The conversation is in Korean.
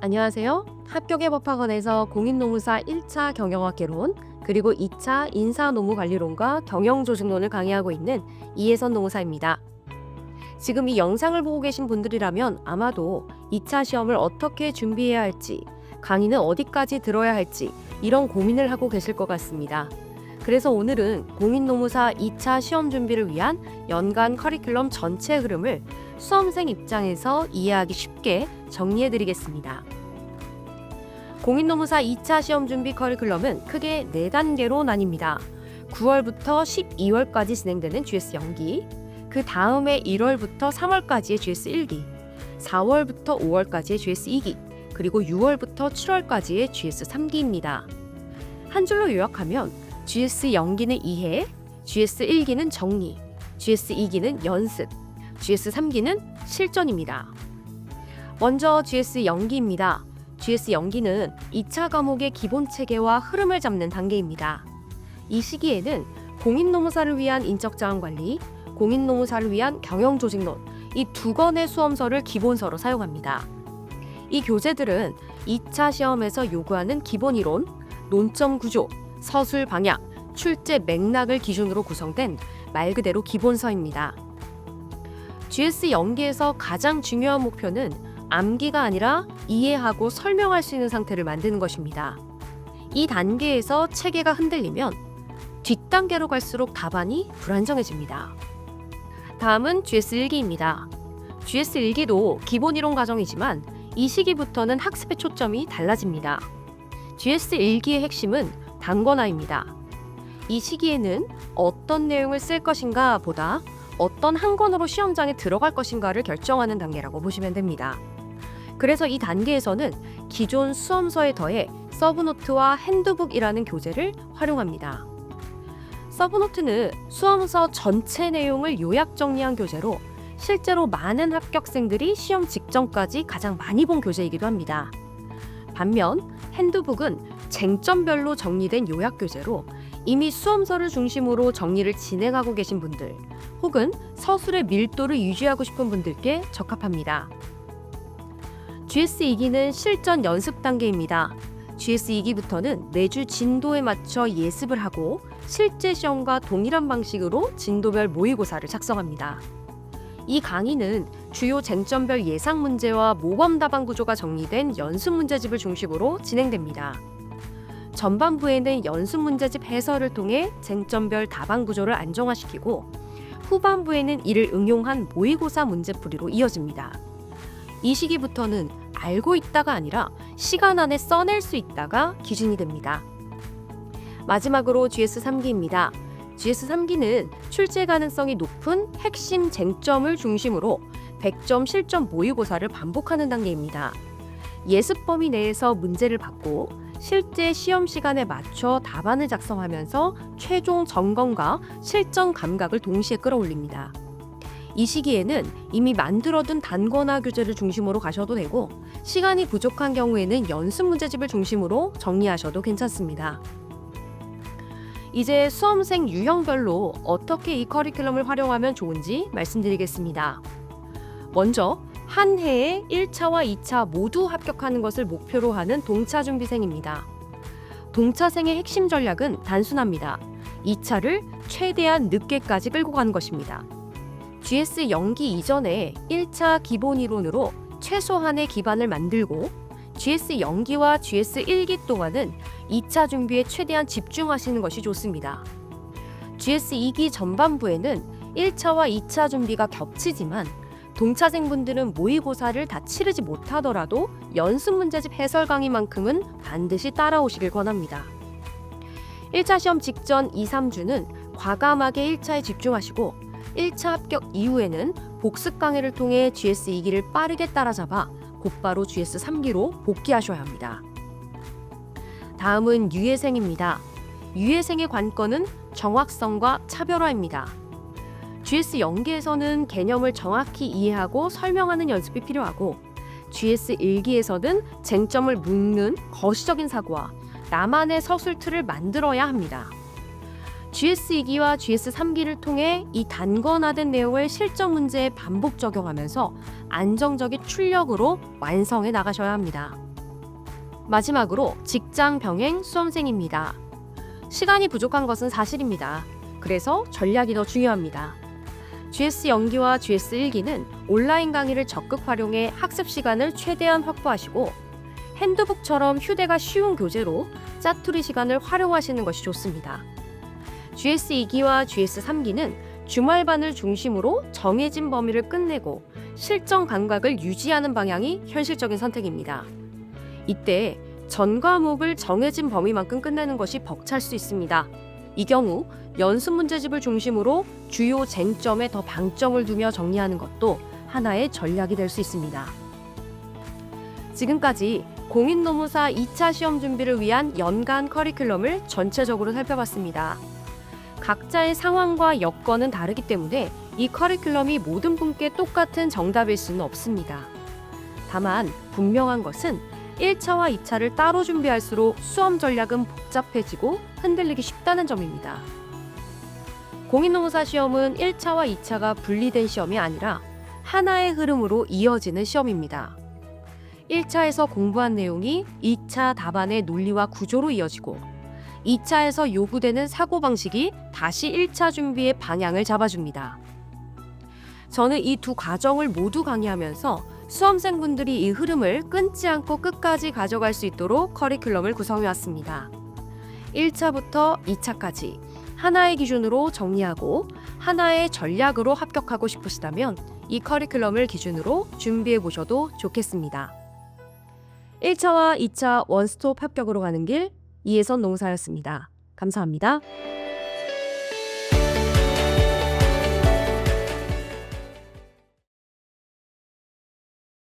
안녕하세요. 합격해법학원에서 공인노무사 1차 경영학개론 그리고 2차 인사노무관리론과 경영조직론을 강의하고 있는 이혜선 노무사입니다. 지금 이 영상을 보고 계신 분들이라면 아마도 2차 시험을 어떻게 준비해야 할지, 강의는 어디까지 들어야 할지 이런 고민을 하고 계실 것 같습니다. 그래서 오늘은 공인노무사 2차 시험 준비를 위한 연간 커리큘럼 전체 흐름을 수험생 입장에서 이해하기 쉽게 정리해드리겠습니다. 공인노무사 2차 시험 준비 커리큘럼은 크게 4단계로 나뉩니다. 9월부터 12월까지 진행되는 GS 연기, 그 다음에 1월부터 3월까지의 GS 1기, 4월부터 5월까지의 GS 2기, 그리고 6월부터 7월까지의 GS 3기입니다. 한 줄로 요약하면 GS 연기는 이해, GS 1기는 정리, GS 2기는 연습, GS 3기는 실전입니다. 먼저 GS 연기입니다. GS 연기는 2차 과목의 기본 체계와 흐름을 잡는 단계입니다. 이 시기에는 공인노무사를 위한 인적자원관리, 공인노무사를 위한 경영조직론 이 2권의 수험서를 기본서로 사용합니다. 이 교재들은 2차 시험에서 요구하는 기본 이론, 논점 구조, 서술 방향, 출제 맥락을 기준으로 구성된 말 그대로 기본서입니다. GS 연기에서 가장 중요한 목표는 암기가 아니라 이해하고 설명할 수 있는 상태를 만드는 것입니다. 이 단계에서 체계가 흔들리면 뒷단계로 갈수록 답안이 불안정해집니다. 다음은 GS 1기입니다. GS 1기도 기본 이론 과정이지만 이 시기부터는 학습의 초점이 달라집니다. GS 1기의 핵심은 단권화입니다. 이 시기에는 어떤 내용을 쓸 것인가 보다 어떤 한 권으로 시험장에 들어갈 것인가를 결정하는 단계라고 보시면 됩니다. 그래서 이 단계에서는 기존 수험서에 더해 서브노트와 핸드북이라는 교재를 활용합니다. 서브노트는 수험서 전체 내용을 요약 정리한 교재로 실제로 많은 합격생들이 시험 직전까지 가장 많이 본 교재이기도 합니다. 반면 핸드북은 쟁점별로 정리된 요약 교재로 이미 수험서를 중심으로 정리를 진행하고 계신 분들 혹은 서술의 밀도를 유지하고 싶은 분들께 적합합니다. GS 2기는 실전 연습 단계입니다. GS 2기부터는 매주 진도에 맞춰 예습을 하고 실제 시험과 동일한 방식으로 진도별 모의고사를 작성합니다. 이 강의는 주요 쟁점별 예상 문제와 모범 답안 구조가 정리된 연습 문제집을 중심으로 진행됩니다. 전반부에는 연습 문제집 해설을 통해 쟁점별 답안 구조를 안정화시키고 후반부에는 이를 응용한 모의고사 문제풀이로 이어집니다. 이 시기부터는 알고 있다가 아니라 시간 안에 써낼 수 있다가 기준이 됩니다. 마지막으로 GS 3기입니다. GS 3기는 출제 가능성이 높은 핵심 쟁점을 중심으로 100점 실전 모의고사를 반복하는 단계입니다. 예습 범위 내에서 문제를 받고 실제 시험 시간에 맞춰 답안을 작성하면서 최종 점검과 실전 감각을 동시에 끌어올립니다. 이 시기에는 이미 만들어둔 단권화 교재를 중심으로 가셔도 되고 시간이 부족한 경우에는 연습 문제집을 중심으로 정리하셔도 괜찮습니다. 이제 수험생 유형별로 어떻게 이 커리큘럼을 활용하면 좋은지 말씀드리겠습니다. 먼저 한 해에 1차와 2차 모두 합격하는 것을 목표로 하는 동차 준비생입니다. 동차생의 핵심 전략은 단순합니다. 2차를 최대한 늦게까지 끌고 가는 것입니다. GS 연기 이전에 1차 기본 이론으로 최소한의 기반을 만들고 GS 연기와 GS 1기 동안은 2차 준비에 최대한 집중하시는 것이 좋습니다. GS 2기 전반부에는 1차와 2차 준비가 겹치지만 동차생분들은 모의고사를 다 치르지 못하더라도 연습 문제집 해설 강의만큼은 반드시 따라오시길 권합니다. 1차 시험 직전 2, 3주는 과감하게 1차에 집중하시고 1차 합격 이후에는 복습 강의를 통해 GS 2기를 빠르게 따라잡아 곧바로 GS 3기로 복귀하셔야 합니다. 다음은 유예생입니다. 유예생의 관건은 정확성과 차별화입니다. GS 연기에서는 개념을 정확히 이해하고 설명하는 연습이 필요하고 GS 1기에서는 쟁점을 묶는 거시적인 사고와 나만의 서술 틀을 만들어야 합니다. GS 2기와 GS 3기를 통해 이 단권화된 내용을 실전 문제에 반복 적용하면서 안정적인 출력으로 완성해 나가셔야 합니다. 마지막으로 직장 병행 수험생입니다. 시간이 부족한 것은 사실입니다. 그래서 전략이 더 중요합니다. GS 연기와 GS 1기는 온라인 강의를 적극 활용해 학습 시간을 최대한 확보하시고 핸드북처럼 휴대가 쉬운 교재로 짜투리 시간을 활용하시는 것이 좋습니다. GS 2기와 GS 3기는 주말반을 중심으로 정해진 범위를 끝내고 실전 감각을 유지하는 방향이 현실적인 선택입니다. 이때 전 과목을 정해진 범위만큼 끝내는 것이 벅찰 수 있습니다. 이 경우 연습 문제집을 중심으로 주요 쟁점에 더 방점을 두며 정리하는 것도 하나의 전략이 될 수 있습니다. 지금까지 공인노무사 2차 시험 준비를 위한 연간 커리큘럼을 전체적으로 살펴봤습니다. 각자의 상황과 여건은 다르기 때문에 이 커리큘럼이 모든 분께 똑같은 정답일 수는 없습니다. 다만 분명한 것은 1차와 2차를 따로 준비할수록 수험 전략은 복잡해지고 흔들리기 쉽다는 점입니다. 공인노무사 시험은 1차와 2차가 분리된 시험이 아니라 하나의 흐름으로 이어지는 시험입니다. 1차에서 공부한 내용이 2차 답안의 논리와 구조로 이어지고 2차에서 요구되는 사고방식이 다시 1차 준비의 방향을 잡아줍니다. 저는 이 두 과정을 모두 강의하면서 수험생분들이 이 흐름을 끊지 않고 끝까지 가져갈 수 있도록 커리큘럼을 구성해왔습니다. 1차부터 2차까지 하나의 기준으로 정리하고 하나의 전략으로 합격하고 싶으시다면 이 커리큘럼을 기준으로 준비해 보셔도 좋겠습니다. 1차와 2차 원스톱 합격으로 가는 길 이혜선 농사였습니다. 감사합니다.